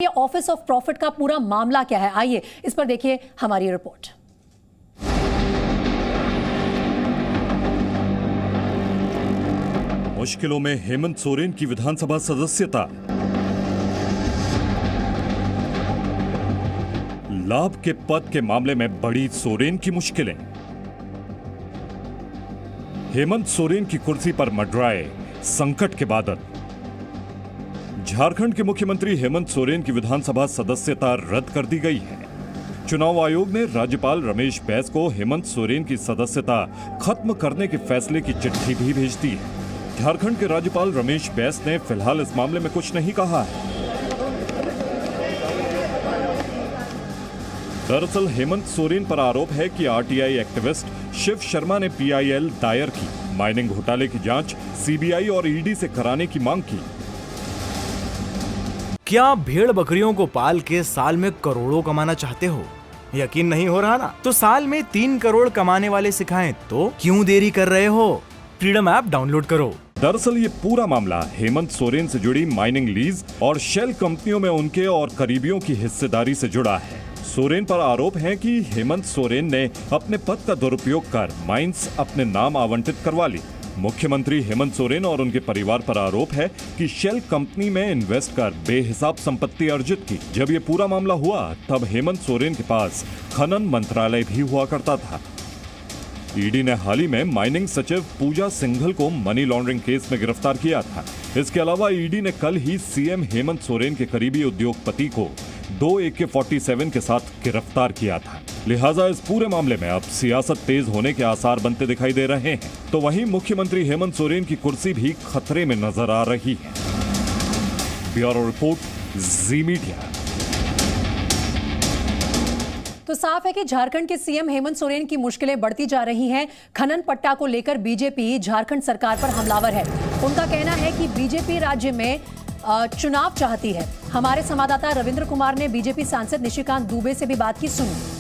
ये office of profit का पूरा मामला क्या है, आइए इस पर देखिए हमारी रिपोर्ट। मुश्किलों में हेमंत सोरेन की विधानसभा सदस्यता। लाभ के पद के मामले में बड़ी सोरेन की मुश्किलें। हेमंत सोरेन की कुर्सी पर मंडराए संकट के बादल। झारखंड के मुख्यमंत्री हेमंत सोरेन की विधानसभा सदस्यता रद्द कर दी गई है। चुनाव आयोग ने राज्यपाल रमेश बैस को हेमंत सोरेन की सदस्यता खत्म करने के फैसले की चिट्ठी भी भेज दी है। झारखंड के राज्यपाल रमेश बैस ने फिलहाल इस मामले में कुछ नहीं कहा है। दरअसल हेमंत सोरेन पर आरोप है कि आरटीआई एक्टिविस्ट शिव शर्मा ने पीआईएल दायर की माइनिंग घोटाले की जांच सीबीआई और ईडी से कराने की मांग की। क्या भेड़ बकरियों को पाल के साल में करोड़ों कमाना चाहते हो? यकीन नहीं हो रहा ना? तो साल में 3 करोड़ कमाने वाले सिखाएं तो क्यों देरी कर रहे हो? फ्रीडम ऐप डाउनलोड करो। दरअसल ये पूरा मामला हेमंत सोरेन से जुड़ी माइनिंग लीज और शेल कंपनियों में उनके और करीबियों की हिस्सेदारी से जुड़ा है। सोरेन पर आरोप है कि हेमंत सोरेन ने अपने पद का दुरुपयोग कर माइंस अपने नाम आवंटित करवा ली। मुख्यमंत्री हेमंत सोरेन और उनके परिवार पर आरोप है कि शेल कंपनी में इन्वेस्ट कर बेहिसाब संपत्ति अर्जित की। जब ये पूरा मामला हुआ तब हेमंत सोरेन के पास खनन मंत्रालय भी हुआ करता था। ईडी ने हाल ही में माइनिंग सचिव पूजा सिंघल को मनी लॉन्ड्रिंग केस में गिरफ्तार किया था। इसके अलावा ईडी ने कल ही सीएम हेमंत सोरेन के करीबी उद्योगपति को 2 AK-47 के साथ गिरफ्तार किया था। लिहाजा इस पूरे मामले में अब सियासत तेज होने के आसार बनते दिखाई दे रहे हैं। तो वहीं मुख्यमंत्री हेमंत सोरेन की कुर्सी भी खतरे में नजर आ रही है। ब्यूरो रिपोर्ट, जी मीडिया। तो साफ है कि झारखंड के सीएम हेमंत सोरेन की मुश्किलें बढ़ती जा रही हैं। खनन पट्टा को लेकर बीजेपी झारखंड सरकार पर हमलावर है। उनका कहना है कि बीजेपी राज्य में चुनाव चाहती है। हमारे संवाददाता रविंद्र कुमार ने बीजेपी सांसद निशिकांत दुबे से भी बात की, सुनी।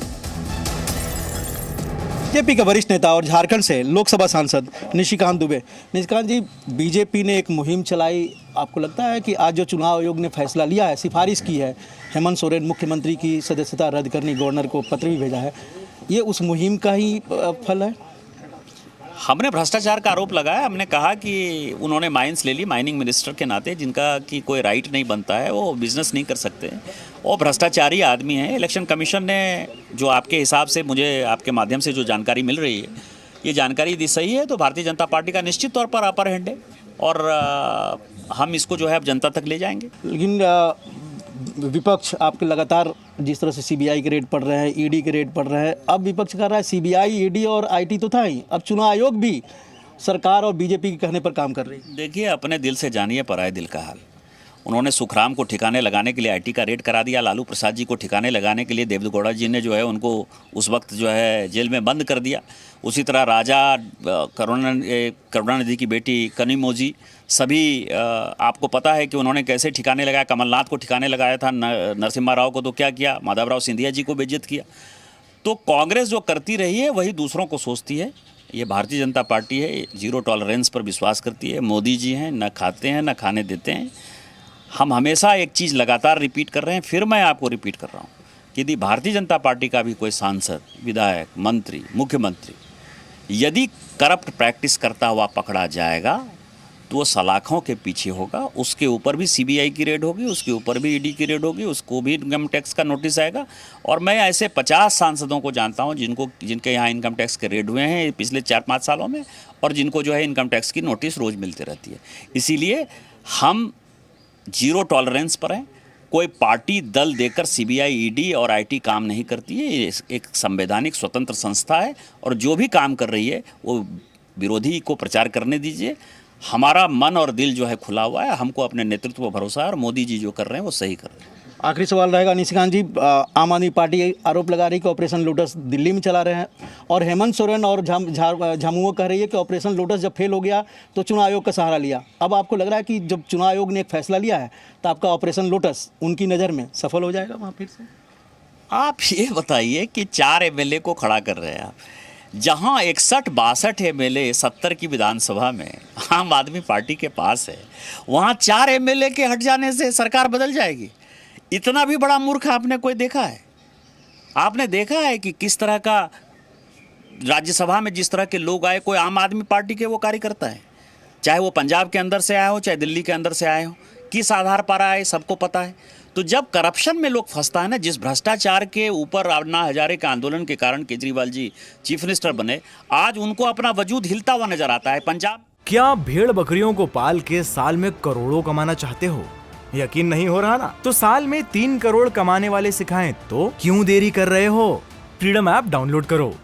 बीजेपी के वरिष्ठ नेता और झारखंड से लोकसभा सांसद निशिकांत दुबे। निशिकांत जी, बीजेपी ने एक मुहिम चलाई। आपको लगता है कि आज जो चुनाव आयोग ने फैसला लिया है, सिफारिश की है हेमंत सोरेन मुख्यमंत्री की सदस्यता रद्द करने, गवर्नर को पत्र भी भेजा है, ये उस मुहिम का ही फल है? हमने भ्रष्टाचार का आरोप लगाया। हमने कहा कि उन्होंने माइंस ले ली, माइनिंग मिनिस्टर के नाते, जिनका कि कोई राइट नहीं बनता है, वो बिजनेस नहीं कर सकते, वो भ्रष्टाचारी आदमी है। इलेक्शन कमीशन ने जो आपके हिसाब से, मुझे आपके माध्यम से जो जानकारी मिल रही है, ये जानकारी यदि सही है तो भारतीय जनता पार्टी का निश्चित तौर पर अपर हैंड है और हम इसको जो है अब जनता तक ले जाएंगे। लेकिन विपक्ष आपके लगातार जिस तरह से सीबीआई के रेड पड़ रहे हैं, ईडी के रेड पड़ रहे हैं, अब विपक्ष कर रहा है सीबीआई, ईडी और आईटी तो था ही, अब चुनाव आयोग भी सरकार और बीजेपी के कहने पर काम कर रही है। देखिए, अपने दिल से जानिए पराये दिल का हाल। उन्होंने सुखराम को ठिकाने लगाने के लिए आईटी का रेड करा दिया। लालू प्रसाद जी को ठिकाने लगाने के लिए देवेगौड़ा जी ने जो है उनको उस वक्त जो है जेल में बंद कर दिया। उसी तरह राजा करुणानिधि की बेटी कनिमोजी, सभी आपको पता है कि उन्होंने कैसे ठिकाने लगाया। कमलनाथ को ठिकाने लगाया था, नरसिम्हा राव को तो क्या किया, माधवराव सिंधिया जी को बेइज्जत किया। तो कांग्रेस जो करती रही है वही दूसरों को सोचती है। ये भारतीय जनता पार्टी है, जीरो टॉलरेंस पर विश्वास करती है। मोदी जी हैं, न खाते हैं न खाने देते हैं। हम हमेशा एक चीज़ लगातार रिपीट कर रहे हैं, फिर मैं आपको रिपीट कर रहा हूँ कि यदि भारतीय जनता पार्टी का भी कोई सांसद, विधायक, मंत्री, मुख्यमंत्री यदि करप्ट प्रैक्टिस करता हुआ पकड़ा जाएगा तो वो सलाखों के पीछे होगा। उसके ऊपर भी सीबीआई की रेड होगी, उसके ऊपर भी ईडी की रेड होगी, उसको भी इनकम टैक्स का नोटिस आएगा। और मैं ऐसे 50 सांसदों को जानता हूं जिनके यहाँ इनकम टैक्स के रेड हुए हैं पिछले 4-5 सालों में, और जिनको जो है इनकम टैक्स की नोटिस रोज़ मिलती रहती है। इसीलिए हम जीरो टॉलरेंस पर हैं। कोई पार्टी दल देकर सीबीआई, ईडी और आईटी काम नहीं करती है। ये एक संवैधानिक स्वतंत्र संस्था है और जो भी काम कर रही है वो विरोधी को प्रचार करने दीजिए। हमारा मन और दिल जो है खुला हुआ है, हमको अपने नेतृत्व पर भरोसा है और मोदी जी जो कर रहे हैं वो सही कर रहे हैं। आखिरी सवाल रहेगा निशिकांत जी, आम आदमी पार्टी आरोप लगा रही है कि ऑपरेशन लोटस दिल्ली में चला रहे हैं और हेमंत सोरेन और झामुमो कह रही है कि ऑपरेशन लोटस जब फेल हो गया तो चुनाव आयोग का सहारा लिया। अब आपको लग रहा है कि जब चुनाव आयोग ने एक फैसला लिया है तो आपका ऑपरेशन लोटस उनकी नज़र में सफल हो जाएगा वहाँ फिर से? आप ये बताइए कि 4 एमएलए को खड़ा कर रहे हैं आप, जहां 61-62 एमएलए 70 की विधानसभा में आम आदमी पार्टी के पास है, वहां 4 एमएलए के हट जाने से सरकार बदल जाएगी। इतना भी बड़ा मूर्ख आपने कोई देखा है? आपने देखा है कि किस तरह का राज्यसभा में जिस तरह के लोग आए, कोई आम आदमी पार्टी के वो कार्यकर्ता है, चाहे वो पंजाब के अंदर से आए हो, चाहे दिल्ली के अंदर से आए हो, किस आधार पर आए सबको पता है। तो जब करप्शन में लोग फंसता है ना, जिस भ्रष्टाचार के ऊपर अन्ना हजारे के आंदोलन के कारण केजरीवाल जी चीफ मिनिस्टर बने, आज उनको अपना वजूद हिलता हुआ नजर आता है। पंजाब, क्या आप भेड़ बकरियों को पाल के साल में करोड़ों कमाना चाहते हो? यकीन नहीं हो रहा ना? तो साल में 3 करोड़ कमाने वाले सिखाएं तो क्यों देरी कर रहे हो? फ्रीडम ऐप डाउनलोड करो।